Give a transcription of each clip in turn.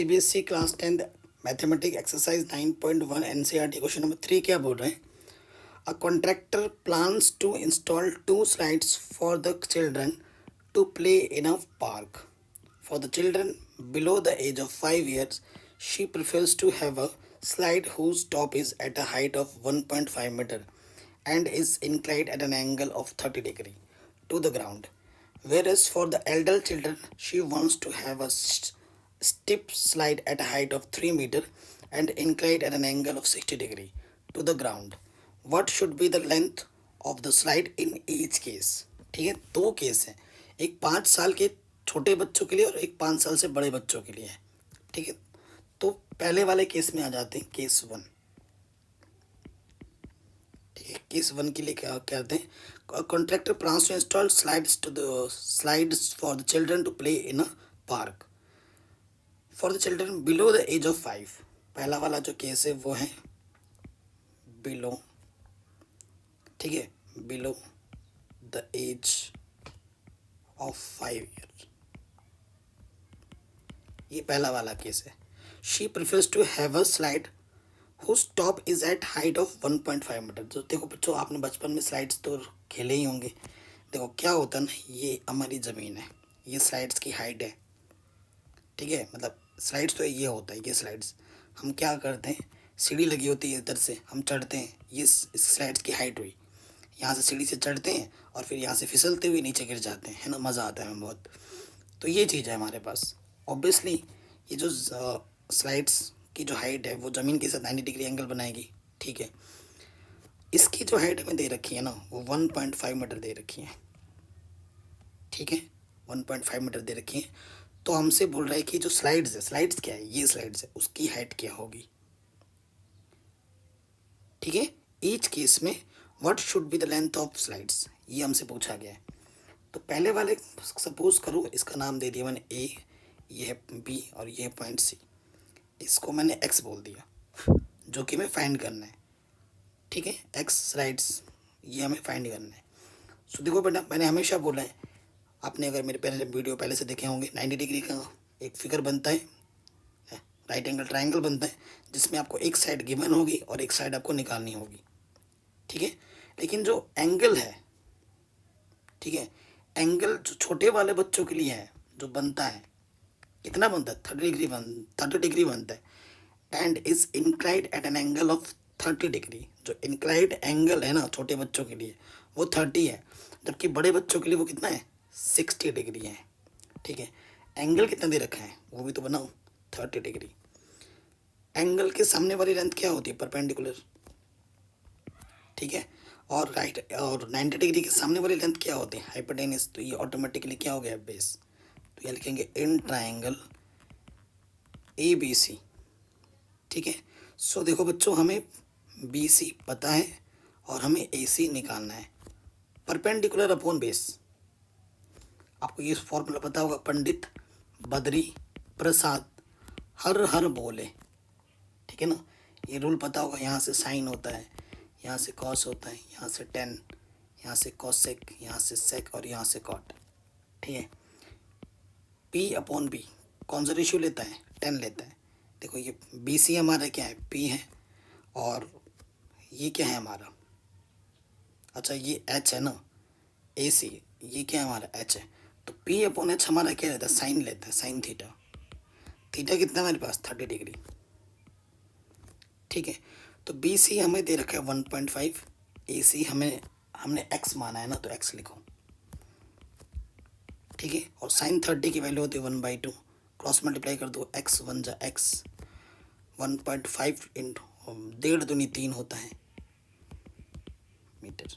CBSE class 10th mathematics exercise 9.1 NCERT question number 3 क्या बोल रहे हैं? A contractor plans to install 2 slides for the children to play in a park. For the children below the age of 5 years, she prefers to have a slide whose top is at a height of 1.5 meter and is inclined at an angle of 30 degree to the ground. Whereas for the elder children, she wants to have a steep slide at a height of 3 meter and inclined at an angle of 60 degree to the ground. What should be the length of the slide in each case? ठीक है, दो case है. एक 5 साल के छोटे बच्चों के लिए और एक 5 साल से बड़े बच्चों के लिए है. ठीक है, तो पहले वाले केस में आ जाते हैं, केस 1. ठीक है, केस 1 के लिए क्या कहते हैं? Contractor plans to install slides for the children to play in a park for the children below the age of 5. पहला वाला जो केस है वो है बिलो. ठीक है, below the age of 5 year, ये पहला वाला केस है. She prefers to have a slide whose top is at height of 1.5 metre. तो देखो बच्चों, आपने बचपन में स्लाइड्स तो खेले ही होंगे. देखो क्या होता है ना, ये हमारी ज़मीन है, ये स्लाइड्स की हाइट है. ठीक है, मतलब स्लाइड्स तो ये होता है, ये स्लाइड्स हम क्या करते हैं, सीढ़ी लगी होती है इधर से हम चढ़ते हैं, ये स्लाइड्स की हाइट हुई. यहाँ से सीढ़ी से चढ़ते हैं और फिर यहाँ से फिसलते हुए नीचे गिर जाते हैं, है ना, मज़ा आता है हमें बहुत. तो ये चीज़ है हमारे पास. ऑब्वियसली ये जो स्लाइड्स की जो हाइट है वो ज़मीन के साथ 90 डिग्री एंगल बनाएगी. ठीक है, इसकी जो हाइट हमें दे रखी है ना, वो 1.5 मीटर दे रखी है. ठीक है, 1.5 मीटर दे रखी है. तो हमसे बोल रहा है कि जो स्लाइड्स है, स्लाइड्स क्या है, ये स्लाइड्स है, उसकी हाइट क्या होगी. ठीक है, ईच केस में what should be the length of slides, ये हमसे पूछा गया है. तो पहले वाले सपोज करो, इसका नाम दे दिया मैंने ए, ये है बी और ये है पॉइंट सी. इसको मैंने एक्स बोल दिया, जो कि हमें फाइंड करना है. ठीक है, एक्स स्लाइड्स ये हमें फाइंड करना है. सो देखो बेटा, मैंने हमेशा बोला है, आपने अगर मेरे पहले वीडियो पहले से देखे होंगे, 90 डिग्री का एक फिगर बनता है, राइट एंगल ट्राइंगल बनता है, जिसमें आपको एक साइड गिवन होगी और एक साइड आपको निकालनी होगी. ठीक है, लेकिन जो एंगल है, ठीक है, एंगल जो छोटे वाले बच्चों के लिए है, जो बनता है, कितना बनता है, 30 डिग्री बनता है. And is inclined at an angle of 30 degree. जो इंक्लाइड एंगल है ना छोटे बच्चों के लिए, वो 30 है, जबकि बड़े बच्चों के लिए वो कितना है, 60 डिग्री है. ठीक है, एंगल कितना दे रखा है वो भी तो बनाओ, 30 डिग्री. एंगल के सामने वाली लेंथ क्या होती है, परपेंडिकुलर. ठीक है, और राइट और 90 डिग्री के सामने वाली लेंथ क्या होती है, हाइपोटेनस. तो ये ऑटोमेटिकली क्या हो गया, बेस. तो ये लिखेंगे in triangle A B C. ठीक है, सो देखो बच्चों, हमें बी सी पता है और हमें ए सी निकालना है. परपेंडिकुलर अपॉन बेस, आपको ये फॉर्मूला पता होगा, पंडित बद्री प्रसाद हर हर बोले. ठीक है ना, ये रूल पता होगा. यहाँ से साइन होता है, यहाँ से कॉस होता है, यहाँ से टेन, यहाँ से कॉसेक, यहाँ से सेक और यहाँ से कॉट. ठीक है, पी अपॉन बी कौन सा रेशियो लेता है, 10 लेता है. देखो ये बी सी हमारा क्या है, पी है, और ये क्या है हमारा, अच्छा ये एच है ना, ए सी, ये क्या है हमारा, एच है. तो पी अपॉन एच हमारा क्या रहता है, साइन लेता है, साइन थीटा. थीटा कितना हमारे पास, 30 डिग्री. ठीक है, तो बी सी हमें दे रखा है 1.5, ए सी हमने एक्स माना है ना, तो एक्स लिखो. ठीक है, और साइन 30 की वैल्यू होती है 1/2, क्रॉस मल्टीप्लाई कर दो, एक्स 1 जा एक्स, 1.5 इंटू 1.5 दूनी 3 होता है मीटर.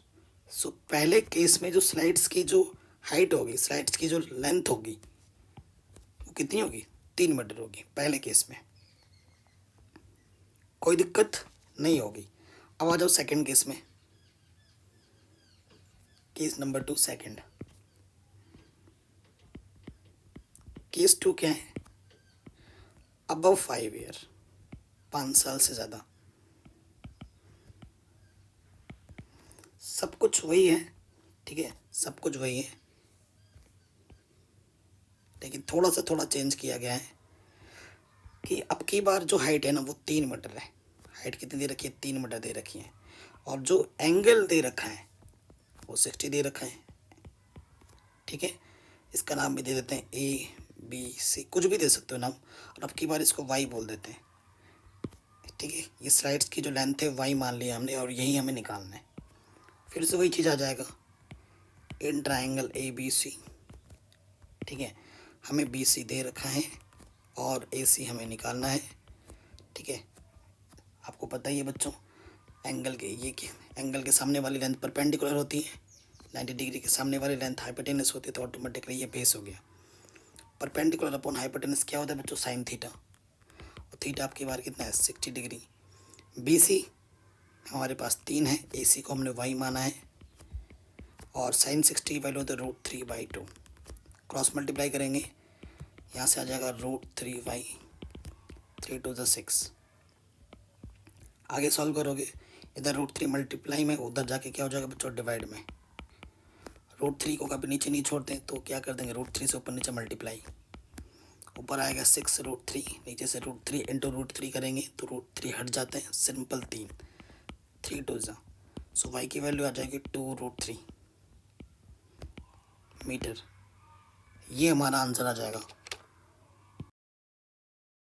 सो पहले केस में जो स्लाइड्स की जो हाइट होगी, स्लाइड्स की जो लेंथ होगी, वो कितनी होगी, 3 मीटर होगी पहले केस में. कोई दिक्कत नहीं होगी. अब आ जाओ सेकंड केस में, केस नंबर 2 सेकंड. केस 2 क्या है, अबव 5 ईयर, 5 साल से ज़्यादा. सब कुछ वही है. ठीक है, सब कुछ वही है, लेकिन थोड़ा चेंज किया गया है. कि अब की बार जो हाइट है ना वो 3 मीटर है। हाइट कितनी दे रखी है? 3 मीटर दे रखी है। और जो एंगल दे रखा है वो 60 दे रखा है। ठीक है, इसका नाम भी दे देते हैं ABC, कुछ भी दे सकते हो नाम। और अब की बार इसको Y बोल देते हैं। ठीक है, ये स्लाइड्स की जो लेंथ है Y मान लिया हमने और यही हमें निकालना है। फिर से वही चीज़ आ जाएगा इन ट्राइंगल ABC। ठीक है, हमें BC दे रखा है और AC हमें निकालना है। ठीक है, आपको पता ही है बच्चों, एंगल के एंगल के सामने वाली लेंथ परपेंडिकुलर होती है, 90 डिग्री के सामने वाली लेंथ हाइपोटेनस होती है, तो ऑटोमेटिकली ये बेस हो गया। परपेंडिकुलर अपॉन हाइपोटेनस क्या होता है बच्चों? Sine theta. और थीटा आपकी बार कितना है? 60 डिग्री। BC हमारे पास 3 है, AC को हमने Y माना है और साइन 60 की वैल्यू होता है √3/2। क्रॉस मल्टीप्लाई करेंगे, यहाँ से आ जाएगा √3y, 3 to the 6। आगे सॉल्व करोगे, इधर √3 मल्टीप्लाई में, उधर जाके क्या हो जाएगा बच्चों? डिवाइड में। √3 को कभी नीचे नहीं छोड़ते तो क्या कर देंगे? √3 से ऊपर नीचे मल्टीप्लाई, ऊपर आएगा 6 √3, नीचे से √3 इंटू √3 करेंगे तो √3 हट जाते हैं, सिंपल 3 2 जा। सो y की वैल्यू आ जाएगी 2√3 मीटर। ये हमारा आंसर आ जाएगा।